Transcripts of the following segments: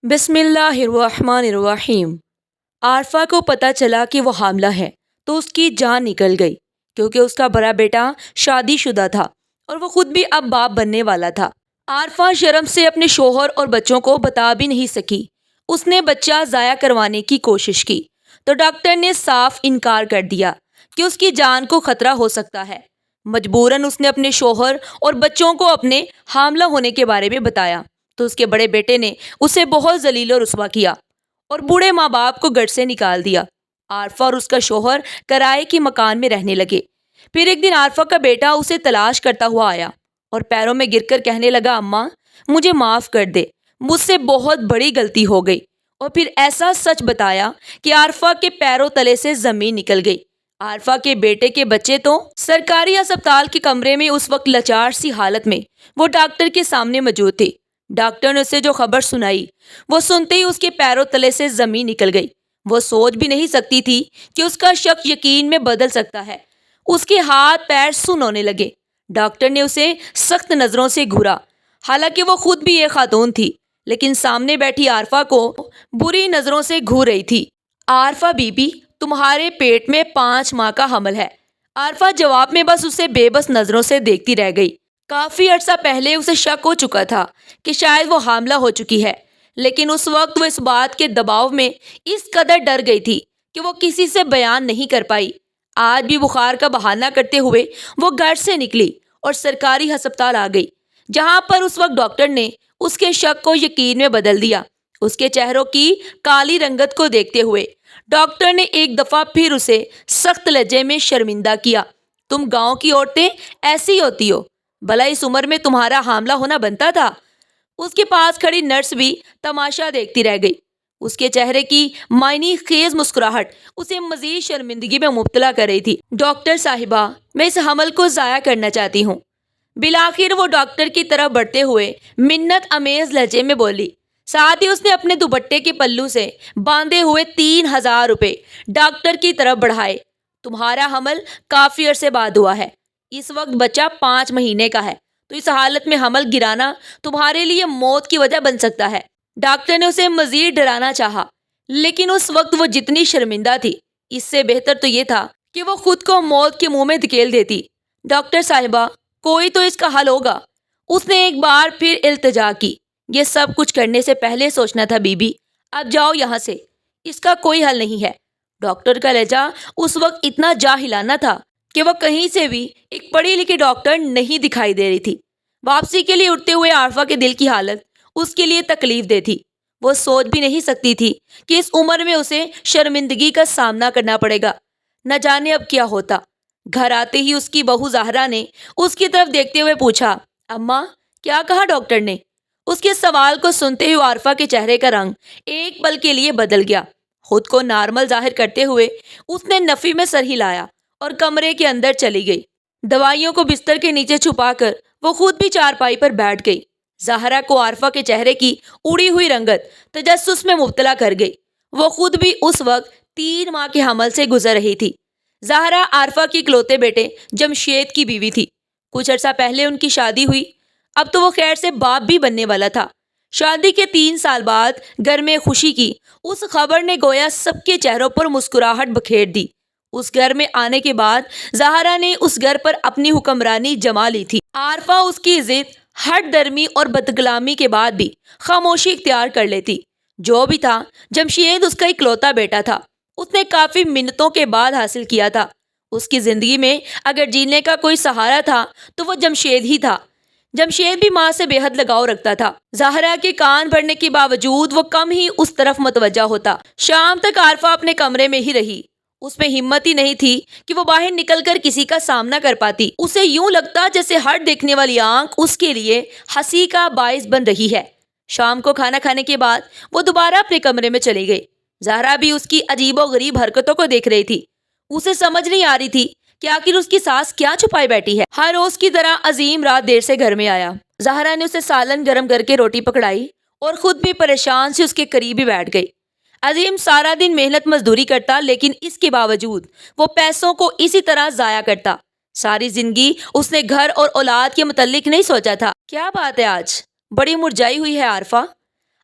بسم اللہ الرحمن الرحیم۔ عارفہ کو پتہ چلا کہ وہ حاملہ ہے تو اس کی جان نکل گئی، کیونکہ اس کا بڑا بیٹا شادی شدہ تھا اور وہ خود بھی اب باپ بننے والا تھا۔ عارفہ شرم سے اپنے شوہر اور بچوں کو بتا بھی نہیں سکی۔ اس نے بچہ ضائع کروانے کی کوشش کی تو ڈاکٹر نے صاف انکار کر دیا کہ اس کی جان کو خطرہ ہو سکتا ہے۔ مجبوراً اس نے اپنے شوہر اور بچوں کو اپنے حاملہ ہونے کے بارے میں بتایا تو اس کے بڑے بیٹے نے اسے بہت ذلیل و رسوا کیا اور بوڑھے ماں باپ کو گھر سے نکال دیا۔ عارفہ اور اس کا شوہر کرائے کے مکان میں رہنے لگے۔ پھر ایک دن عارفہ کا بیٹا اسے تلاش کرتا ہوا آیا اور پیروں میں گر کر کہنے لگا، اماں مجھے معاف کر دے، مجھ سے بہت بڑی غلطی ہو گئی۔ اور پھر ایسا سچ بتایا کہ عارفہ کے پیروں تلے سے زمین نکل گئی۔ عارفہ کے بیٹے کے بچے تو سرکاری ہسپتال کے کمرے میں اس وقت لاچار سی حالت میں وہ ڈاکٹر کے سامنے موجود تھے۔ ڈاکٹر نے اسے جو خبر سنائی، وہ سنتے ہی اس کے پیروں تلے سے زمین نکل گئی۔ وہ سوچ بھی نہیں سکتی تھی کہ اس کا شک یقین میں بدل سکتا ہے۔ اس کے ہاتھ پیر سن ہونے لگے۔ ڈاکٹر نے اسے سخت نظروں سے گھورا، حالانکہ وہ خود بھی ایک خاتون تھی، لیکن سامنے بیٹھی عارفہ کو بری نظروں سے گھور رہی تھی۔ عارفہ بی بی، تمہارے پیٹ میں 5 ماہ کا حمل ہے۔ عارفہ جواب میں بس اسے بے بس نظروں سے دیکھتی رہ گئی۔ کافی عرصہ پہلے اسے شک ہو چکا تھا کہ شاید وہ حاملہ ہو چکی ہے، لیکن اس وقت وہ اس بات کے دباؤ میں اس قدر ڈر گئی تھی کہ وہ کسی سے بیان نہیں کر پائی۔ آج بھی بخار کا بہانہ کرتے ہوئے وہ گھر سے نکلی اور سرکاری ہسپتال آ گئی، جہاں پر اس وقت ڈاکٹر نے اس کے شک کو یقین میں بدل دیا۔ اس کے چہروں کی کالی رنگت کو دیکھتے ہوئے ڈاکٹر نے ایک دفعہ پھر اسے سخت لہجے میں شرمندہ کیا، تم گاؤں کی عورتیں ایسی ہوتی ہو، بھلا اس عمر میں تمہارا حاملہ ہونا بنتا تھا؟ اس کے پاس کھڑی نرس بھی تماشا دیکھتی رہ گئی۔ اس کے چہرے کی معنی خیز مسکراہٹ اسے مزید شرمندگی میں مبتلا کر رہی تھی۔ ڈاکٹر صاحبہ، میں اس حمل کو ضائع کرنا چاہتی ہوں۔ بالآخر وہ ڈاکٹر کی طرف بڑھتے ہوئے منت آمیز لہجے میں بولی۔ ساتھ ہی اس نے اپنے دوپٹے کے پلو سے باندھے ہوئے 3000 روپے ڈاکٹر کی طرف بڑھائے۔ تمہارا حمل کافی عرصے بعد ہوا ہے، اس وقت بچہ 5 مہینے کا ہے، تو اس حالت میں حمل گرانا تمہارے لیے موت کی وجہ بن سکتا ہے۔ ڈاکٹر نے اسے مزید ڈرانا چاہا، لیکن اس وقت وہ جتنی شرمندہ تھی، اس سے بہتر تو یہ تھا کہ وہ خود کو موت کے منہ میں دھکیل دیتی۔ ڈاکٹر صاحبہ، کوئی تو اس کا حل ہوگا۔ اس نے ایک بار پھر التجا کی۔ یہ سب کچھ کرنے سے پہلے سوچنا تھا بی بی، اب جاؤ یہاں سے، اس کا کوئی حل نہیں ہے۔ ڈاکٹر کا لہجہ اس وقت اتنا جاہلانہ تھا کہ وہ کہیں سے بھی ایک پڑھی لکھی ڈاکٹر نہیں دکھائی دے رہی تھی۔ واپسی کے لیے اٹھتے ہوئے عارفہ کے دل کی حالت اس کے لیے تکلیف دہ تھی۔ وہ سوچ بھی نہیں سکتی تھی کہ اس عمر میں اسے شرمندگی کا سامنا کرنا پڑے گا۔ نہ جانے اب کیا ہوتا۔ گھر آتے ہی اس کی بہو زہرا نے اس کی طرف دیکھتے ہوئے پوچھا، اماں کیا کہا ڈاکٹر نے؟ اس کے سوال کو سنتے ہوئے عارفہ کے چہرے کا رنگ ایک پل کے لیے بدل گیا۔ خود کو نارمل ظاہر کرتے ہوئے اس نے نفی میں سر ہلایا اور کمرے کے اندر چلی گئی۔ دوائیوں کو بستر کے نیچے چھپا کر وہ خود بھی چارپائی پر بیٹھ گئی۔ زہرا کو عارفہ کے چہرے کی اڑی ہوئی رنگت تجسس میں مبتلا کر گئی۔ وہ خود بھی اس وقت 3 ماہ کے حمل سے گزر رہی تھی۔ زہرا عارفہ کے اکلوتے بیٹے جمشید کی بیوی تھی۔ کچھ عرصہ پہلے ان کی شادی ہوئی، اب تو وہ خیر سے باپ بھی بننے والا تھا۔ شادی کے 3 سال بعد گھر میں خوشی کی اس خبر نے گویا سب کے چہروں پر مسکراہٹ بکھیر دی۔ اس گھر میں آنے کے بعد زہرا نے اس گھر پر اپنی حکمرانی جما لی تھی۔ عارفہ اس کی ضد، ہٹ درمی اور بدکلامی کے بعد بھی خاموشی اختیار کر لیتی۔ جو بھی تھا، جمشید اس کا اکلوتا بیٹا تھا۔ اس نے کافی منتوں کے بعد حاصل کیا تھا۔ اس کی زندگی میں اگر جینے کا کوئی سہارا تھا تو وہ جمشید ہی تھا۔ جمشید بھی ماں سے بے حد لگاؤ رکھتا تھا۔ زہرا کے کان بھرنے کے باوجود وہ کم ہی اس طرف متوجہ ہوتا۔ شام تک عارفہ اپنے کمرے میں ہی رہی۔ اس میں ہمت ہی نہیں تھی کہ وہ باہر نکل کر کسی کا سامنا کر پاتی۔ اسے یوں لگتا جیسے ہر دیکھنے والی آنکھ اس کے لیے ہنسی کا باعث بن رہی ہے۔ شام کو کھانا کھانے کے بعد وہ دوبارہ اپنے کمرے میں چلی گئی۔ زہرا بھی اس کی عجیب و غریب حرکتوں کو دیکھ رہی تھی۔ اسے سمجھ نہیں آ رہی تھی کہ آخر اس کی ساس کیا چھپائے بیٹھی ہے۔ ہر روز کی طرح عظیم رات دیر سے گھر میں آیا۔ زہرا نے اسے سالن گرم کر کے روٹی پکڑائی اور خود بھی پریشان سے اس کے قریب ہی بیٹھ گئی۔ عظیم سارا دن محنت مزدوری کرتا، لیکن اس کے باوجود وہ پیسوں کو اسی طرح ضائع کرتا۔ ساری زندگی اس نے گھر اور اولاد کے متعلق نہیں سوچا تھا۔ کیا بات ہے، آج بڑی مرجھائی ہوئی ہے عارفہ؟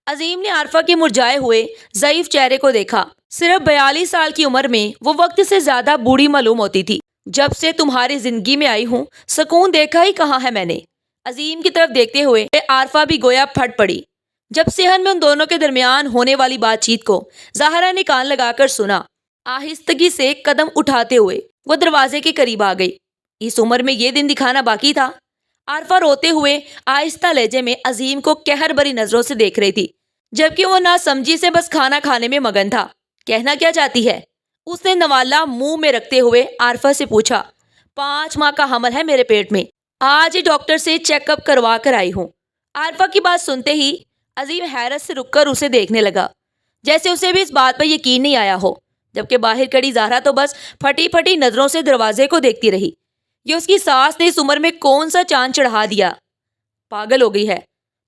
عظیم نے عارفہ کے مرجھائے ہوئے ضعیف چہرے کو دیکھا۔ صرف 42 سال کی عمر میں وہ وقت سے زیادہ بوڑھی معلوم ہوتی تھی۔ جب سے تمہاری زندگی میں آئی ہوں سکون دیکھا ہی کہاں ہے میں نے۔ عظیم کی طرف دیکھتے ہوئے عارفہ بھی گویا پھٹ پڑی۔ جب صحن میں ان دونوں کے درمیان ہونے والی بات چیت کو زہرا نے کان لگا کر سنا، آہستگی سے قدم اٹھاتے ہوئے وہ دروازے کے قریب آ گئی۔ اس عمر میں یہ دن دکھانا باقی تھا۔ عارفہ روتے ہوئے آہستہ لہجے میں عظیم کو قہر بری نظروں سے دیکھ رہی تھی، جبکہ وہ نہ سمجھی سے بس کھانا کھانے میں مگن تھا۔ کہنا کیا چاہتی ہے؟ اس نے نوالا منہ میں رکھتے ہوئے عارفہ سے پوچھا۔ 5 ماہ کا حمل ہے میرے پیٹ میں، آج ہی ڈاکٹر سے چیک اپ کروا کر آئی ہوں۔ عارفہ کی بات سنتے ہی عظیم حیرت سے رک کر اسے دیکھنے لگا، جیسے اسے بھی اس بات پر یقین نہیں آیا ہو، جبکہ باہر کھڑی زہرا تو بس پھٹی پھٹی نظروں سے دروازے کو دیکھتی رہی۔ یہ اس کی ساس نے اس عمر میں کون سا چاند چڑھا دیا؟ پاگل ہو گئی ہے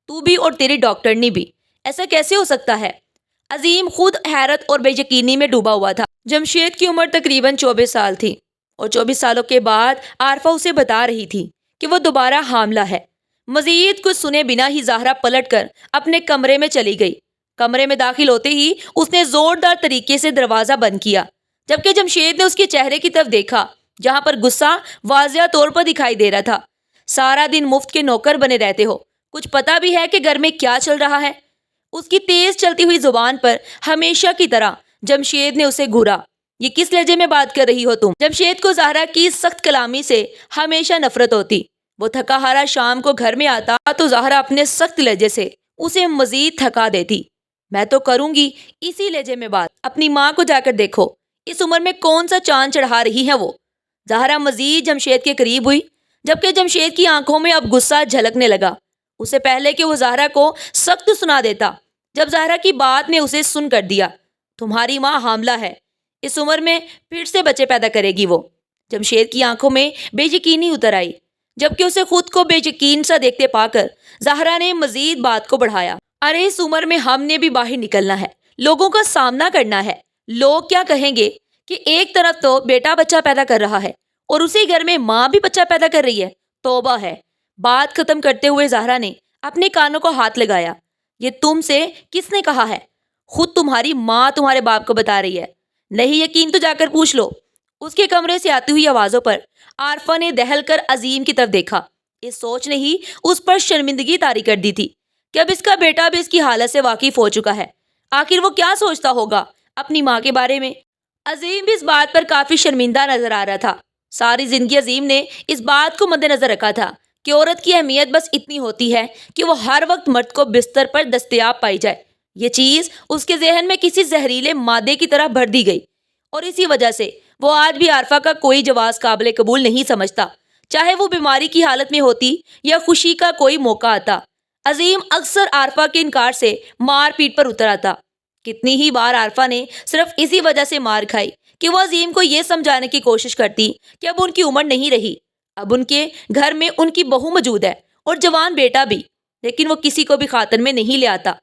تو بھی اور تیری ڈاکٹرنی بھی، ایسا کیسے ہو سکتا ہے؟ عظیم خود حیرت اور بے یقینی میں ڈوبا ہوا تھا۔ جمشید کی عمر تقریباً 24 سال تھی اور 24 سالوں کے بعد عارفہ اسے بتا رہی تھی کہ وہ دوبارہ حاملہ ہے۔ مزید کچھ سنے بنا ہی زہرا پلٹ کر اپنے کمرے میں چلی گئی۔ کمرے میں داخل ہوتے ہی اس نے زوردار طریقے سے دروازہ بند کیا، جبکہ جمشید نے اس کے چہرے کی طرف دیکھا جہاں پر غصہ واضح طور پر دکھائی دے رہا تھا۔ سارا دن مفت کے نوکر بنے رہتے ہو، کچھ پتا بھی ہے کہ گھر میں کیا چل رہا ہے؟ اس کی تیز چلتی ہوئی زبان پر ہمیشہ کی طرح جمشید نے اسے گھورا۔ یہ کس لہجے میں بات کر رہی ہو تم؟ جمشید کو زہرا کی سخت کلامی سے ہمیشہ نفرت ہوتی۔ وہ تھکا ہارا شام کو گھر میں آتا تو زہرا اپنے سخت لہجے سے اسے مزید تھکا دیتی۔ میں تو کروں گی اسی لہجے میں بات، اپنی ماں کو جا کر دیکھو، اس عمر میں کون سا چاند چڑھا رہی ہے وہ؟ زہرا مزید جمشید کے قریب ہوئی، جبکہ جمشید کی آنکھوں میں اب غصہ جھلکنے لگا۔ اسے پہلے کہ وہ زہرا کو سخت سنا دیتا، جب زہرا کی بات نے اسے سن کر دیا۔ تمہاری ماں حاملہ ہے، اس عمر میں پھر سے بچے پیدا کرے گی وہ۔ جمشید کی آنکھوں میں بے یقینی اتر آئی، جبکہ اسے خود کو بے یقین سا دیکھتے پا کر زہرا نے مزید بات کو بڑھایا۔ ارے اس عمر میں ہم نے بھی باہر نکلنا ہے، لوگوں کا سامنا کرنا ہے۔ لوگ کیا کہیں گے کہ ایک طرف تو بیٹا بچہ پیدا کر رہا ہے اور اسی گھر میں ماں بھی بچہ پیدا کر رہی ہے۔ توبہ ہے۔ بات ختم کرتے ہوئے زہرا نے اپنے کانوں کو ہاتھ لگایا۔ یہ تم سے کس نے کہا ہے؟ خود تمہاری ماں تمہارے باپ کو بتا رہی ہے، نہیں یقین تو جا کر پوچھ لو۔ اس کے کمرے سے آتی ہوئی آوازوں پر عارفہ نے دہل کر عظیم کی طرف دیکھا۔ اس سوچ نے ہی اس پر شرمندگی طاری کر دی تھی کہ اب اس کا بیٹا بھی اس کی حالت سے واقف ہو چکا ہے۔ آخر وہ کیا سوچتا ہوگا اپنی ماں کے بارے میں؟ عظیم بھی اس بات پر کافی شرمندہ نظر آ رہا تھا۔ ساری زندگی عظیم نے اس بات کو مد نظر رکھا تھا کہ عورت کی اہمیت بس اتنی ہوتی ہے کہ وہ ہر وقت مرد کو بستر پر دستیاب پائی جائے۔ یہ چیز اس کے ذہن میں کسی زہریلے مادے کی طرح بھر دی گئی، اور اسی وجہ سے وہ آج بھی عارفہ کا کوئی جواز قابل قبول نہیں سمجھتا، چاہے وہ بیماری کی حالت میں ہوتی یا خوشی کا کوئی موقع آتا۔ عظیم اکثر عارفہ کے انکار سے مار پیٹ پر اتر آتا۔ کتنی ہی بار عارفہ نے صرف اسی وجہ سے مار کھائی کہ وہ عظیم کو یہ سمجھانے کی کوشش کرتی کہ اب ان کی عمر نہیں رہی، اب ان کے گھر میں ان کی بہو موجود ہے اور جوان بیٹا بھی، لیکن وہ کسی کو بھی خاطر میں نہیں لے آتا۔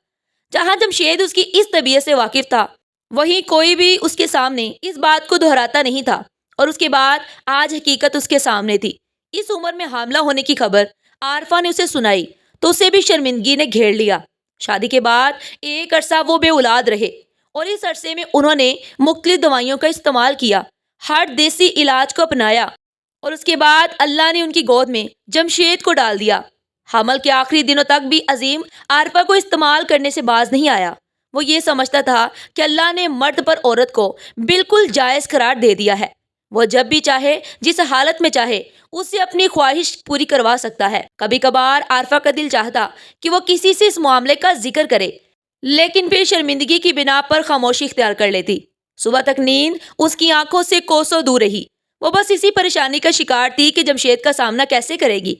جہاں جمشید اس کی اس طبیعت سے واقف تھا، وہیں کوئی بھی اس کے سامنے اس بات کو دہراتا نہیں تھا، اور اس کے بعد آج حقیقت اس کے سامنے تھی۔ اس عمر میں حاملہ ہونے کی خبر عارفہ نے اسے سنائی تو اسے بھی شرمندگی نے گھیر لیا۔ شادی کے بعد ایک عرصہ وہ بے اولاد رہے، اور اس عرصے میں انہوں نے مختلف دوائیوں کا استعمال کیا، ہر دیسی علاج کو اپنایا، اور اس کے بعد اللہ نے ان کی گود میں جمشید کو ڈال دیا۔ حمل کے آخری دنوں تک بھی عظیم عارفہ کو استعمال کرنے سے باز نہیں آیا۔ وہ یہ سمجھتا تھا کہ اللہ نے مرد پر عورت کو بالکل جائز قرار دے دیا ہے، وہ جب بھی چاہے جس حالت میں چاہے اس سے اپنی خواہش پوری کروا سکتا ہے۔ کبھی کبھار عارفہ کا دل چاہتا کہ وہ کسی سے اس معاملے کا ذکر کرے، لیکن پھر شرمندگی کی بنا پر خاموشی اختیار کر لیتی۔ صبح تک نیند اس کی آنکھوں سے کوسوں دور رہی۔ وہ بس اسی پریشانی کا شکار تھی کہ جمشید کا سامنا کیسے کرے گی۔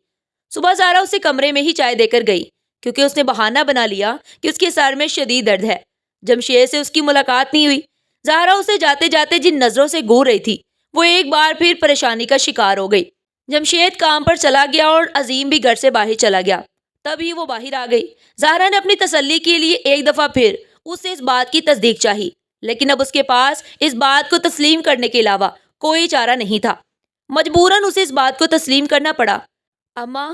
صبح زہرا اسے کمرے میں ہی چائے دے کر گئی، کیونکہ اس نے بہانہ بنا لیا کہ اس کے سر میں شدید درد ہے۔ جمشید سے اس کی ملاقات نہیں ہوئی۔ زہرا اسے جاتے جاتے جن نظروں سے گور رہی تھی، وہ ایک بار پھر پریشانی کا شکار ہو گئی۔ جمشید کام پر چلا گیا اور عظیم بھی گھر سے باہر چلا گیا۔ تبھی وہ باہر آ گئی۔ زہرا نے اپنی تسلی کے لیے ایک دفعہ پھر اس سے اس بات کی تصدیق چاہی، لیکن اب اس کے پاس اس بات کو تسلیم کرنے کے علاوہ کوئی چارہ نہیں تھا۔ مجبوراً اسے اس بات کو تسلیم کرنا پڑا۔ اماں،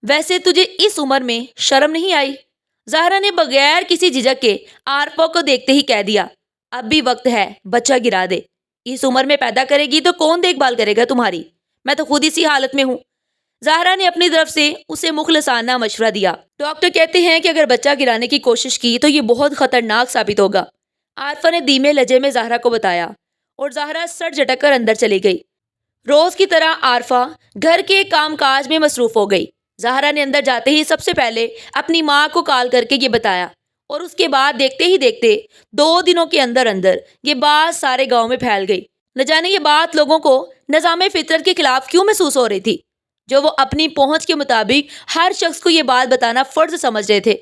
ویسے تجھے اس عمر میں شرم نہیں آئی؟ زہرا نے بغیر کسی جھجک کے عارفہ کو دیکھتے ہی کہہ دیا، اب بھی وقت ہے، بچہ گرا دے، اس عمر میں پیدا کرے گی تو کون دیکھ بھال کرے گا تمہاری؟ میں تو خود اسی حالت میں ہوں۔ زہرا نے اپنی طرف سے اسے مخلصانہ مشورہ دیا۔ ڈاکٹر کہتے ہیں کہ اگر بچہ گرانے کی کوشش کی تو یہ بہت خطرناک ثابت ہوگا، عارفہ نے دھیمے لہجے میں زہرا کو بتایا، اور زہرا سر جھٹک کر اندر چلی گئی۔ روز کی طرح عارفہ گھر کے کام کاج میں مصروف ہو گئی۔ زہرا نے اندر جاتے ہی سب سے پہلے اپنی ماں کو کال کر کے یہ بتایا، اور اس کے بعد دیکھتے ہی دیکھتے 2 دنوں کے اندر اندر یہ بات سارے گاؤں میں پھیل گئی۔ نہ جانے یہ بات لوگوں کو نظام فطرت کے خلاف کیوں محسوس ہو رہی تھی، جو وہ اپنی پہنچ کے مطابق ہر شخص کو یہ بات بتانا فرض سمجھ رہے تھے۔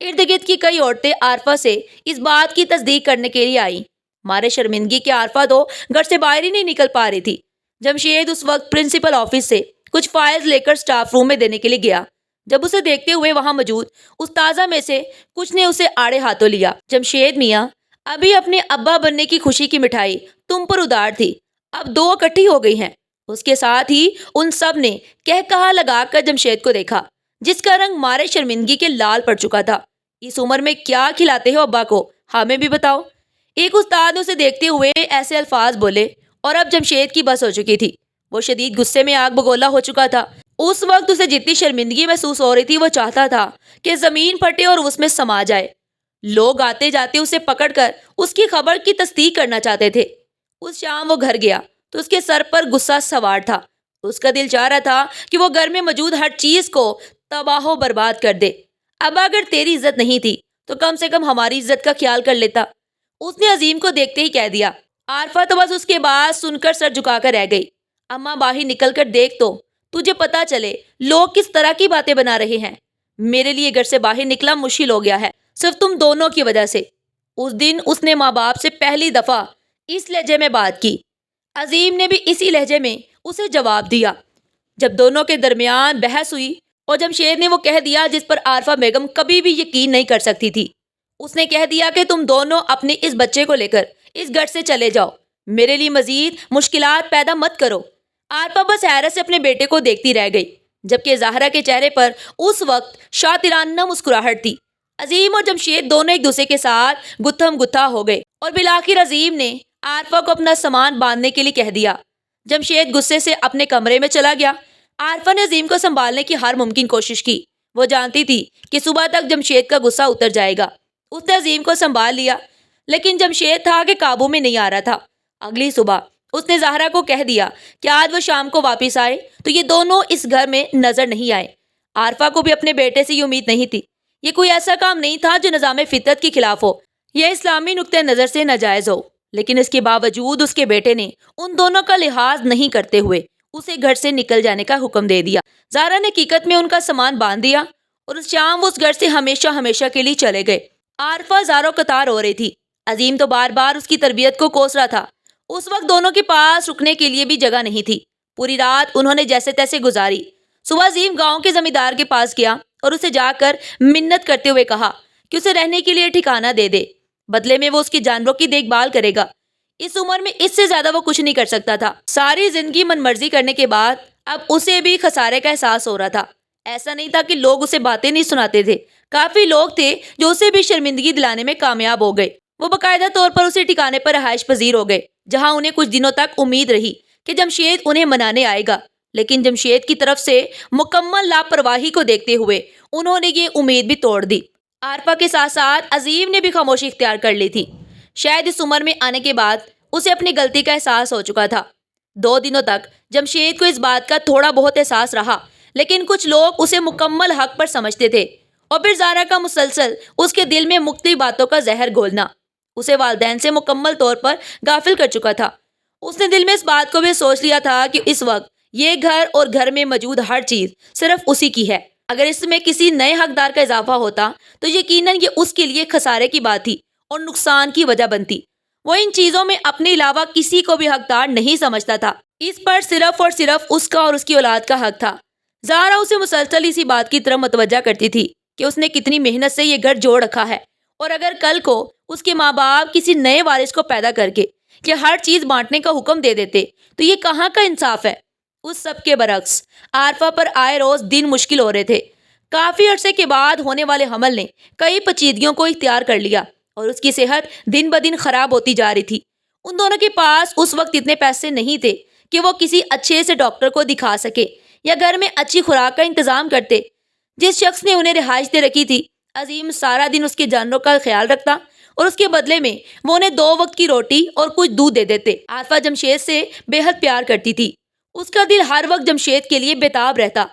ارد گرد کی کئی عورتیں عارفہ سے اس بات کی تصدیق کرنے کے لیے آئیں۔ مارے شرمندگی کے عارفہ تو گھر سے باہر ہی نہیں نکل پا رہی تھی۔ جمشید اس وقت پرنسپل آفس سے کچھ فائلز لے کر سٹاف روم میں دینے کے لیے گیا۔ جب اسے دیکھتے ہوئے وہاں موجود استاذہ میں سے کچھ نے اسے آڑے ہاتھوں لیا۔ جمشید میاں، ابھی اپنے ابا بننے کی خوشی کی مٹھائی تم پر ادار تھی، اب 2 اکٹھی ہو گئی ہیں۔ اس کے ساتھ ہی ان سب نے کہا لگا کر جمشید کو دیکھا، جس کا رنگ مارے شرمندگی کے لال پڑ چکا تھا۔ اس عمر میں کیا کھلاتے ہو ابا کو، ہمیں بھی بتاؤ۔ ایک استاد نے اسے دیکھتے ہوئے ایسے الفاظ بولے، اور اب جمشید کی بس ہو چکی تھی۔ وہ شدید غصے میں آگ بگولا ہو چکا تھا۔ اس وقت اسے جتنی شرمندگی محسوس ہو رہی تھی، وہ چاہتا تھا کہ زمین پھٹے اور اس میں سما جائے۔ لوگ آتے جاتے اسے پکڑ کر اس کی خبر کی تصدیق کرنا چاہتے تھے۔ اس شام وہ گھر گیا تو اس کے سر پر غصہ سوار تھا۔ اس کا دل چاہ رہا تھا کہ وہ گھر میں موجود ہر چیز کو تباہ و برباد کر دے۔ اب اگر تیری عزت نہیں تھی تو کم سے کم ہماری عزت کا خیال کر لیتا، اس نے عظیم کو دیکھتے ہی کہہ دیا۔ عارفہ تو بس اس کے بعد سن کر سر جھکا کر رہ گئی۔ اماں باہر نکل کر دیکھ تو تجھے پتا چلے لوگ کس طرح کی باتیں بنا رہے ہیں۔ میرے لیے گھر سے باہر نکلا مشکل ہو گیا ہے، صرف تم دونوں کی وجہ سے۔ اس دن اس نے ماں باپ سے پہلی دفعہ اس لہجے میں بات کی۔ عظیم نے بھی اسی لہجے میں اسے جواب دیا۔ جب دونوں کے درمیان بحث ہوئی اور جمشید نے وہ کہہ دیا جس پر عارفہ بیگم کبھی بھی یقین نہیں کر سکتی تھی۔ اس نے کہہ دیا کہ تم دونوں اپنے اس بچے کو لے کر اس گھر سے چلے جاؤ، میرے لیے مزید مشکلات پیدا مت کرو۔ عارفہ بس حیرت سے اپنے بیٹے کو دیکھتی رہ گئی، جبکہ زہرا کے چہرے پر اس وقت شاطرانہ مسکراہٹ تھی۔ عظیم اور جمشید دونوں ایک دوسرے کے ساتھ گتھم گتھا ہو گئے، اور بالآخر عظیم نے عارفہ کو اپنا سامان باندھنے کے لیے کہہ دیا۔ جمشید غصے سے اپنے کمرے میں چلا گیا۔ عارفہ نے عظیم کو سنبھالنے کی ہر ممکن کوشش کی۔ وہ جانتی تھی کہ صبح تک جمشید کا غصہ اتر جائے گا۔ اس نے عظیم کو سنبھال لیا، لیکن جمشید تھا کہ قابو میں نہیں آ رہا تھا۔ اگلی صبح اس نے زہرا کو کہہ دیا کہ آج وہ شام کو واپس آئے تو یہ دونوں اس گھر میں نظر نہیں آئے۔ عارفہ کو بھی اپنے بیٹے سے یہ امید نہیں تھی۔ یہ کوئی ایسا کام نہیں تھا جو نظام فطرت کے خلاف ہو یا اسلامی نقطہ نظر سے ناجائز ہو، لیکن اس کے باوجود اس کے بیٹے نے ان دونوں کا لحاظ نہیں کرتے ہوئے اسے گھر سے نکل جانے کا حکم دے دیا۔ زہرا نے حقیقت میں ان کا سامان باندھ دیا، اور اس شام وہ اس گھر سے ہمیشہ ہمیشہ کے لیے چلے گئے۔ عارفہ زاروں قطار ہو رہی تھی۔ عظیم تو بار بار اس کی تربیت کو کوس رہا تھا۔ اس وقت دونوں کے پاس رکنے کے لیے بھی جگہ نہیں تھی۔ پوری رات انہوں نے جیسے تیسے گزاری۔ صبح عظیم گاؤں کے زمیندار کے پاس گیا اور اسے جا کر منت کرتے ہوئے کہا کہ اسے رہنے کے لیے ٹھکانہ دے دے، بدلے میں وہ اس کے جانوروں کی دیکھ بھال کرے گا۔ اس عمر میں اس سے زیادہ وہ کچھ نہیں کر سکتا تھا۔ ساری زندگی من مرضی کرنے کے بعد اب اسے بھی خسارے کا احساس ہو رہا تھا۔ ایسا نہیں تھا کہ لوگ اسے باتیں نہیں سناتے تھے، کافی لوگ تھے جو اسے بھی شرمندگی دلانے میں کامیاب ہو گئے۔ وہ باقاعدہ طور پر اسی ٹھکانے پر رہائش پذیر ہو گئے جہاں انہیں کچھ دنوں تک امید رہی کہ جمشید انہیں منانے آئے گا، لیکن جمشید کی طرف سے مکمل لاپرواہی کو دیکھتے ہوئے انہوں نے یہ امید بھی توڑ دی۔ عارفہ کے ساتھ ساتھ عظیم نے بھی خاموشی اختیار کر لی تھی۔ شاید اس عمر میں آنے کے بعد اسے اپنی غلطی کا احساس ہو چکا تھا۔ 2 دنوں تک جمشید کو اس بات کا تھوڑا بہت احساس رہا، لیکن کچھ لوگ اسے مکمل حق پر سمجھتے تھے، اور پھر زہرا کا مسلسل اس کے دل میں مختلف باتوں کا زہر گھولنا اسے والدین سے مکمل طور پر غافل کر چکا تھا۔ اس نے دل میں اس بات کو بھی سوچ لیا تھا کہ اس وقت یہ گھر اور گھر میں موجود ہر چیز صرف اسی کی ہے۔ اگر اس میں کسی نئے حقدار کا اضافہ ہوتا تو یقیناً یہ اس کے لیے خسارے کی بات تھی اور نقصان کی وجہ بنتی۔ وہ ان چیزوں میں اپنے علاوہ کسی کو بھی حقدار نہیں سمجھتا تھا۔ اس پر صرف اور صرف اس کا اور اس کی اولاد کا حق تھا۔ زہرا اسے مسلسل اسی بات کی طرف متوجہ کرتی تھی کہ اس نے کتنی محنت سے یہ گھر جوڑ رکھا ہے، اور اگر کل کو اس کے ماں باپ کسی نئے وارث کو پیدا کر کے کہ ہر چیز بانٹنے کا حکم دے دیتے تو یہ کہاں کا انصاف ہے۔ اس سب کے برعکس عارفہ پر آئے روز دن مشکل ہو رہے تھے۔ کافی عرصے کے بعد ہونے والے حمل نے کئی پیچیدگیوں کو اختیار کر لیا اور اس کی صحت دن بدن خراب ہوتی جا رہی تھی۔ ان دونوں کے پاس اس وقت اتنے پیسے نہیں تھے کہ وہ کسی اچھے سے ڈاکٹر کو دکھا سکے یا گھر میں اچھی خوراک کا انتظام کرتے۔ جس شخص نے انہیں رہائش دے رکھی تھی، عظیم سارا دن اس کے جانوروں کا خیال رکھتا اور اس کے بدلے میں وہ انہیں 2 وقت کی روٹی اور کچھ دودھ دے دیتے۔ عارفہ جمشید سے بے حد پیار کرتی تھی۔ اس کا دل ہر وقت جمشید کے لیے بےتاب رہتا۔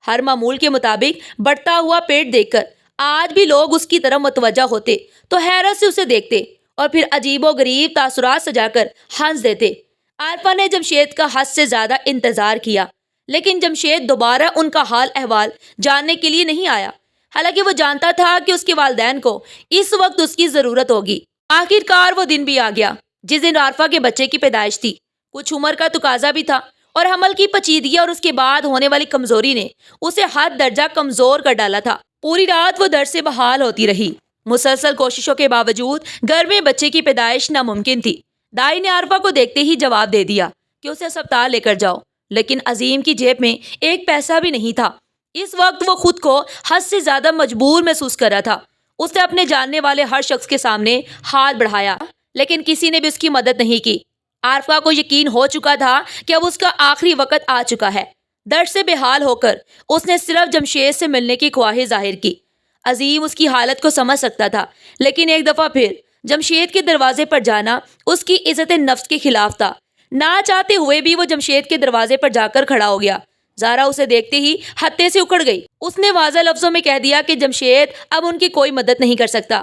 ہر معمول کے مطابق بڑھتا ہوا پیٹ دیکھ کر آج بھی لوگ اس کی طرف متوجہ ہوتے تو حیرت سے اسے دیکھتے اور پھر عجیب و غریب تاثرات سجا کر ہنس دیتے۔ عارفہ نے جمشید کا حد سے زیادہ انتظار کیا، لیکن جمشید دوبارہ ان کا حال احوال جاننے کے لیے نہیں آیا، حالانکہ وہ جانتا تھا کہ اس کے والدین کو اس وقت اس کی ضرورت ہوگی۔ آخر کار وہ دن بھی آ گیا جس دن عارفہ کے بچے کی پیدائش تھی۔ کچھ عمر کا تقاضا بھی تھا اور حمل کی پیچیدگی اور اس کے بعد ہونے والی کمزوری نے اسے حد درجہ کمزور کر ڈالا تھا۔ پوری رات وہ درد سے بحال ہوتی رہی۔ مسلسل کوششوں کے باوجود گھر میں بچے کی پیدائش ناممکن تھی۔ دائی نے عارفہ کو دیکھتے ہی جواب دے دیا کہ اسے اسپتال لے کر جاؤ، لیکن عظیم کی جیب میں ایک پیسہ بھی نہیں تھا۔ اس وقت وہ خود کو حد سے زیادہ مجبور محسوس کر رہا تھا۔ اس نے اپنے جاننے والے ہر شخص کے سامنے ہاتھ بڑھایا، لیکن کسی نے بھی اس کی مدد نہیں کی۔ عارفہ کو یقین ہو چکا تھا کہ اب اس کا آخری وقت آ چکا ہے۔ درد سے بے حال ہو کر اس نے صرف جمشید سے ملنے کی خواہش ظاہر کی۔ عظیم اس کی حالت کو سمجھ سکتا تھا، لیکن ایک دفعہ پھر جمشید کے دروازے پر جانا اس کی عزت نفس کے خلاف تھا۔ نہ چاہتے ہوئے بھی وہ جمشید کے دروازے پر جا کر کھڑا ہو گیا۔ زہرا اسے دیکھتے ہی ہتے سے اکڑ گئی۔ اس نے واضح لفظوں میں کہہ دیا کہ جمشید اب ان کی کوئی مدد نہیں کر سکتا۔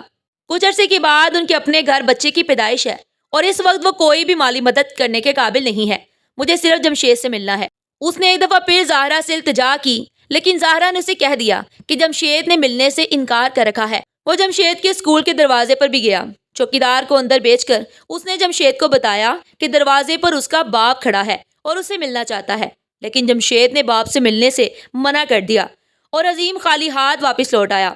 کچھ عرصے کے بعد ان کے اپنے گھر بچے کی پیدائش ہے اور اس وقت وہ کوئی بھی مالی مدد کرنے کے قابل نہیں ہے۔ مجھے صرف جمشید سے ملنا ہے۔ اس نے ایک دفعہ پھر زہرا سے التجا کی، لیکن زہرا نے اسے کہہ دیا کہ جمشید نے ملنے سے انکار کر رکھا ہے۔ وہ جمشید کے اسکول کے دروازے پر بھی گیا۔ چوکیدار کو اندر بھیج کر اس نے جمشید کو بتایا کہ دروازے پر اس کا باپ کھڑا ہے اور اسے ملنا چاہتا ہے، لیکن جمشید نے باپ سے ملنے سے منع کر دیا اور عظیم خالی ہاتھ واپس لوٹ آیا۔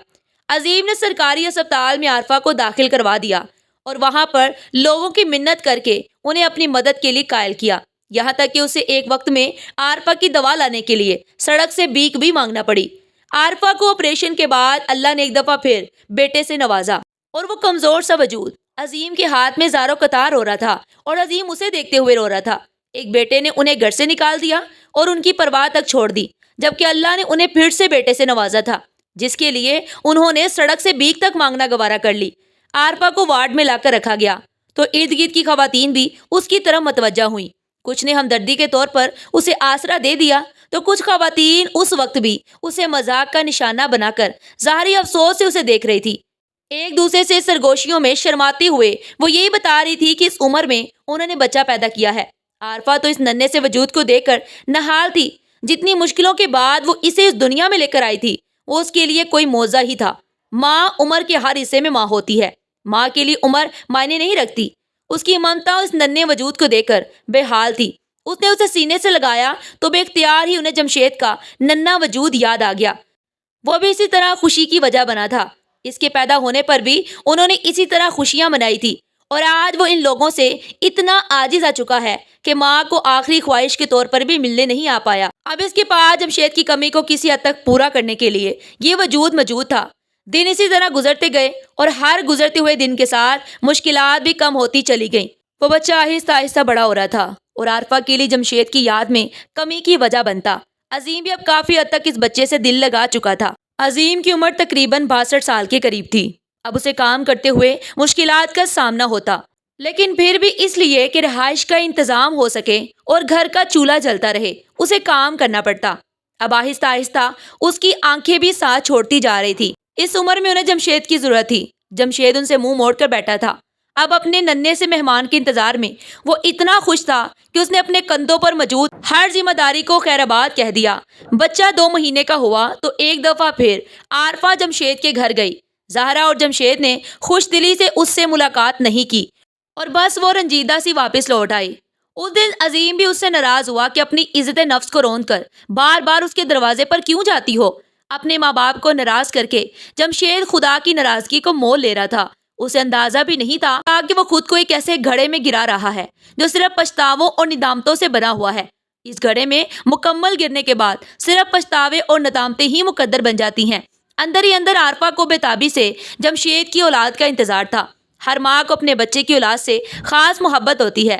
عظیم نے سرکاری اسپتال میں عارفہ کو داخل کروا دیا اور وہاں پر لوگوں کی منت کر کے انہیں اپنی مدد کے لیے قائل کیا، یہاں تک کہ اسے ایک وقت میں عارفہ کی دوا لانے کے لیے سڑک سے بھیک بھی مانگنا پڑی۔ عارفہ کو آپریشن کے بعد اللہ نے ایک دفعہ پھر بیٹے سے نوازا اور وہ کمزور سا وجود عظیم کے ہاتھ میں زار و قطار ہو رہا تھا اور عظیم اسے دیکھتے ہوئے رو رہا تھا۔ ایک بیٹے نے انہیں گھر سے نکال دیا اور ان کی پرواہ تک چھوڑ دی، جبکہ اللہ نے انہیں پھر سے بیٹے سے نوازا تھا، جس کے لیے انہوں نے سڑک سے بھیک تک مانگنا گوارا کر لی۔ عارفہ کو وارڈ میں لا کر رکھا گیا تو ارد گرد کی خواتین بھی اس کی طرف متوجہ ہوئیں۔ کچھ نے ہمدردی کے طور پر اسے آسرا دے دیا تو کچھ خواتین اس وقت بھی اسے مذاق کا نشانہ بنا کر ظاہری افسوس سے اسے دیکھ رہی تھی۔ ایک دوسرے سے سرگوشیوں میں شرماتے ہوئے وہ یہی بتا رہی تھی کہ اس عمر میں انہوں نے بچہ پیدا کیا ہے۔ عارفہ تو اس ننھے سے وجود کو دیکھ کر نہال تھی۔ جتنی مشکلوں کے بعد وہ اسے اس دنیا میں لے کر آئی تھی، وہ اس کے لیے کوئی معجزہ ہی تھا۔ ماں عمر کے ہر حصے میں ماں ہوتی ہے، ماں کے لیے عمر معنی نہیں رکھتی۔ اس کی ممتا اس ننھے وجود کو دیکھ کر بے حال تھی۔ اس نے اسے سینے سے لگایا تو بے اختیار ہی انہیں جمشید کا ننھا وجود یاد آ گیا۔ وہ بھی اسی طرح خوشی کی وجہ بنا تھا۔ اس کے پیدا ہونے پر بھی انہوں نے اسی طرح خوشیاں منائی تھی، اور آج وہ ان لوگوں سے اتنا عاجز آ چکا ہے کہ ماں کو آخری خواہش کے طور پر بھی ملنے نہیں آ پایا۔ اب اس کے پاس جمشید کی کمی کو کسی حد تک پورا کرنے کے لیے یہ وجود موجود تھا۔ دن اسی طرح گزرتے گئے اور ہر گزرتے ہوئے دن کے ساتھ مشکلات بھی کم ہوتی چلی گئیں۔ وہ بچہ آہستہ آہستہ بڑا ہو رہا تھا اور عارفہ کے لیے جمشید کی یاد میں کمی کی وجہ بنتا۔ عظیم بھی اب کافی حد تک اس بچے سے دل لگا چکا تھا۔ عظیم کی عمر تقریباً 62 سال کے قریب تھی۔ اب اسے کام کرتے ہوئے مشکلات کا سامنا ہوتا، لیکن پھر بھی اس لیے کہ رہائش کا انتظام ہو سکے اور گھر کا چولہا جلتا رہے اسے کام کرنا پڑتا۔ اب آہستہ آہستہ اس کی آنکھیں بھی ساتھ چھوڑتی جا رہی تھی۔ اس عمر میں انہیں جمشید کی ضرورت تھی۔ جمشید ان سے منہ موڑ کر بیٹھا تھا۔ اب اپنے ننھے سے مہمان کے انتظار میں وہ اتنا خوش تھا کہ اس نے اپنے کندھوں پر موجود ہر ذمہ داری کو خیر آباد کہہ دیا۔ بچہ 2 مہینے کا ہوا تو ایک دفعہ پھر عارفہ جمشید کے گھر گئی۔ زہرا اور جمشید نے خوش دلی سے اس سے ملاقات نہیں کی اور بس وہ رنجیدہ سی واپس لوٹ آئی۔ اس دن عظیم بھی اس سے ناراض ہوا کہ اپنی عزت نفس کو روند کر بار بار اس کے دروازے پر کیوں جاتی ہو۔ اپنے ماں باپ کو ناراض کر کے جمشید خدا کی ناراضگی کو مول لے رہا تھا۔ اسے اندازہ بھی نہیں تھا کہ وہ خود کو ایک ایسے گھڑے میں گرا رہا ہے جو صرف پچھتاووں اور ندامتوں سے بنا ہوا ہے۔ اس گڑھے میں مکمل گرنے کے بعد صرف پچھتاوے اور ندامتیں ہی مقدر بن جاتی ہیں۔ اندر ہی اندر عارفہ کو بے تابی سے جمشید کی اولاد کا انتظار تھا۔ ہر ماں کو اپنے بچے کی اولاد سے خاص محبت ہوتی ہے۔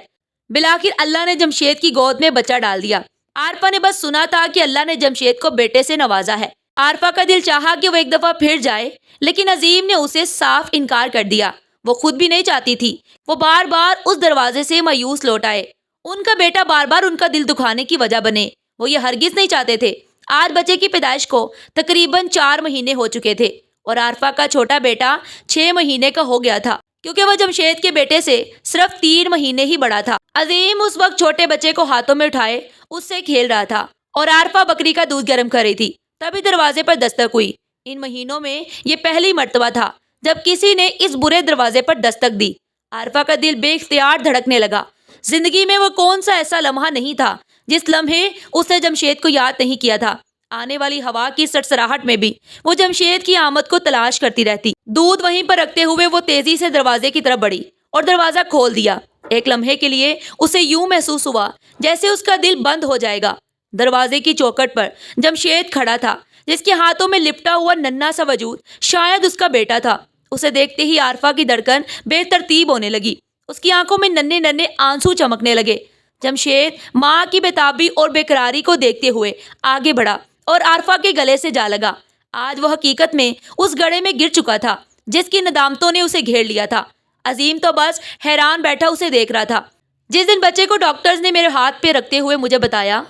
بالآخر اللہ نے جمشید کی گود میں بچہ ڈال دیا۔ عارفہ نے بس سنا تھا کہ اللہ نے جمشید کو بیٹے سے نوازا ہے۔ عارفہ کا دل چاہا کہ وہ ایک دفعہ پھر جائے، لیکن عظیم نے اسے صاف انکار کر دیا۔ وہ خود بھی نہیں چاہتی تھی وہ بار بار اس دروازے سے مایوس لوٹ آئے، ان کا بیٹا بار بار ان کا دل دکھانے کی وجہ بنے۔ وہ یہ ہرگز نہیں چاہتے تھے۔ آج بچے کی پیدائش کو تقریباً 4 مہینے ہو چکے تھے اور عارفہ کا چھوٹا بیٹا 6 مہینے کا ہو گیا تھا، کیونکہ وہ جمشید کے بیٹے سے صرف 3 مہینے ہی بڑا تھا۔ عظیم اس وقت چھوٹے بچے کو ہاتھوں میں اٹھائے اس سے کھیل رہا تھا اور عارفہ بکری کا دودھ گرم کر رہی تھی۔ تبھی دروازے پر دستک ہوئی۔ ان مہینوں میں یہ پہلی مرتبہ تھا جب کسی نے اس برے دروازے پر دستک دی۔ عارفہ کا دل بے اختیار دھڑکنے لگا۔ زندگی میں وہ کون سا ایسا لمحہ نہیں تھا جس لمحے اس نے جمشید کو یاد نہیں کیا تھا۔ آنے والی ہوا کی سرسراہٹ میں بھی وہ جمشید کی آمد کو تلاش کرتی رہتی۔ دودھ وہیں پر رکھتے ہوئے وہ تیزی سے دروازے کی طرف بڑھی اور دروازہ کھول دیا۔ ایک لمحے کے لیے اسے یوں محسوس ہوا جیسے اس کا دل بند ہو جائے گا۔ دروازے کی چوکھٹ پر جمشید کھڑا تھا، جس کے ہاتھوں میں لپٹا ہوا ننھا سا وجود شاید اس کا بیٹا تھا۔ اسے دیکھتے ہی عارفہ کی دھڑکن بے ترتیب ہونے لگی۔ اس کی آنکھوں میں ننھے ننھے آنسو چمکنے لگے۔ جمشید ماں کی بےتابی اور بے قراری کو دیکھتے ہوئے آگے بڑھا اور عارفہ کے گلے سے جا لگا۔ آج وہ حقیقت میں اس گڑھے میں گر چکا تھا جس کی ندامتوں نے اسے گھیر لیا تھا۔ عظیم تو بس حیران بیٹھا اسے دیکھ رہا تھا۔ جس دن بچے کو ڈاکٹرز نے میرے ہاتھ پہ رکھتے ہوئے مجھے بتایا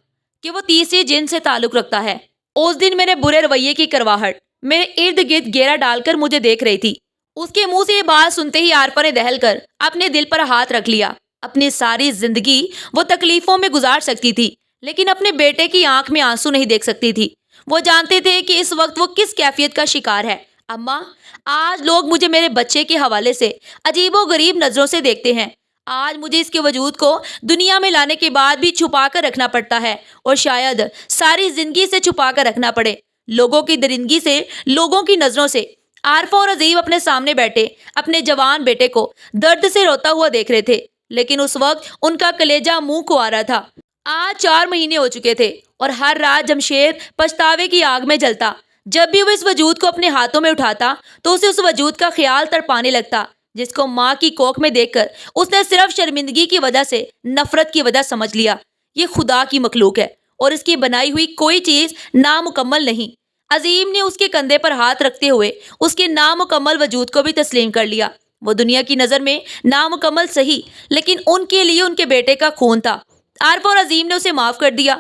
کہ وہ تیسری جن سے تعلق رکھتا ہے، اس دن میرے برے رویے کی کرواہٹ میرے ارد گرد گھیرا ڈال کر مجھے دیکھ رہی تھی۔ اس کے منہ سے یہ بات سنتے ہی عارفہ نے دہل کر اپنے دل پر ہاتھ رکھ لیا۔ اپنی ساری زندگی وہ تکلیفوں میں گزار سکتی تھی، لیکن اپنے بیٹے کی آنکھ میں آنسو نہیں دیکھ سکتی تھی۔ وہ جانتے تھے کہ اس وقت وہ کس کیفیت کا شکار ہے۔ اماں، آج لوگ مجھے میرے بچے کے حوالے سے عجیب و غریب نظروں سے دیکھتے ہیں۔ آج مجھے اس کے وجود کو دنیا میں لانے کے بعد بھی چھپا کر رکھنا پڑتا ہے، اور شاید ساری زندگی سے چھپا کر رکھنا پڑے، لوگوں کی درندگی سے، لوگوں کی نظروں سے۔ عارفہ اور عظیم اپنے سامنے بیٹھے اپنے جوان بیٹے کو درد سے روتا ہوا دیکھ رہے تھے، لیکن اس وقت ان کا کلیجہ منہ کو آ رہا تھا۔ آج 4 مہینے ہو چکے تھے اور ہر رات جمشید پچھتاوے کی آگ میں جلتا۔ جب بھی وہ اس وجود کو اپنے ہاتھوں میں اٹھاتا تو اسے اس وجود کا خیال تڑپانے لگتا جس کو ماں کی کوکھ میں دیکھ کر اس نے صرف شرمندگی کی وجہ سے نفرت کی وجہ سمجھ لیا۔ یہ خدا کی مخلوق ہے اور اس کی بنائی ہوئی کوئی چیز نامکمل نہیں۔ عظیم نے اس کے کندھے پر ہاتھ رکھتے ہوئے اس کے نامکمل وجود کو بھی تسلیم کر لیا۔ وہ دنیا کی نظر میں نامکمل صحیح، لیکن ان کے لیے ان کے بیٹے کا خون تھا۔ عارفہ اور عظیم نے اسے معاف کر دیا۔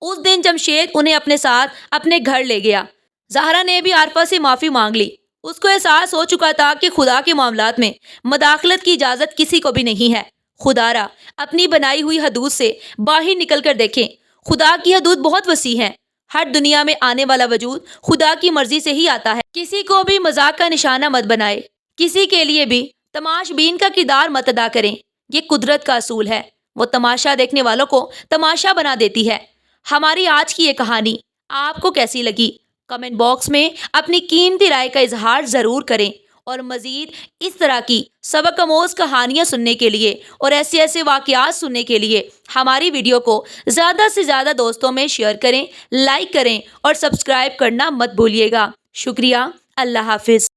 اس دن جمشید انہیں اپنے ساتھ اپنے گھر لے گیا۔ زہرا نے بھی عارفہ سے معافی مانگ لی۔ اس کو احساس ہو چکا تھا کہ خدا کے معاملات میں مداخلت کی اجازت کسی کو بھی نہیں ہے۔ خدا را اپنی بنائی ہوئی حدود سے باہر نکل کر دیکھیں۔ خدا کی حدود بہت وسیع ہیں۔ ہر دنیا میں آنے والا وجود خدا کی مرضی سے ہی آتا ہے۔ کسی کو بھی مذاق کا نشانہ مت بنائے، کسی کے لیے بھی تماش بین کا کردار مت ادا کریں۔ یہ قدرت کا اصول ہے، وہ تماشا دیکھنے والوں کو تماشا بنا دیتی ہے۔ ہماری آج کی یہ کہانی آپ کو کیسی لگی؟ کمنٹ باکس میں اپنی قیمتی رائے کا اظہار ضرور کریں، اور مزید اس طرح کی سبق آموز کہانیاں سننے کے لیے اور ایسے واقعات سننے کے لیے ہماری ویڈیو کو زیادہ سے زیادہ دوستوں میں شیئر کریں، لائک کریں اور سبسکرائب کرنا مت بھولیے گا۔ شکریہ۔ اللہ حافظ۔